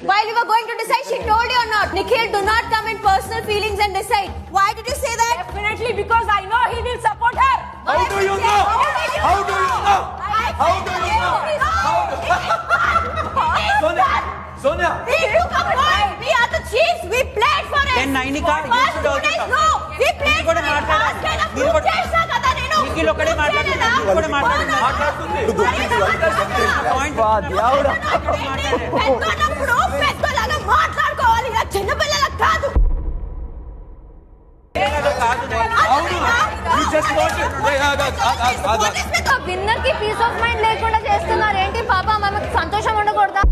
While you were going to decide, she told you or not? Nikhil, do not come in personal feelings and decide. Why did you say that? Definitely because I know he will support her. How do you know? How do you know? How do you know? Sonia. We took a point. We are the chiefs. We played for it. Then Nainika, you should also come. No, we played for it. Last time prove చేసా కదా నేను. నిఖిల్ ఒకడే మాట్లాడుతున్నాడు. నువ్వు కూడా మాట్లాడుతున్నావు. Point పెద్దనప్పుడు పెద్దలాగా మాట్లాడుకోవాలి. ఇలా చిన్న పిల్లల కాదు. విన్నర్ కి పీస్ ఆఫ్ మైండ్ లేకుండా చేస్తున్నారు ఏంటి పాప? మనకు సంతోషం ఉండకూడదా?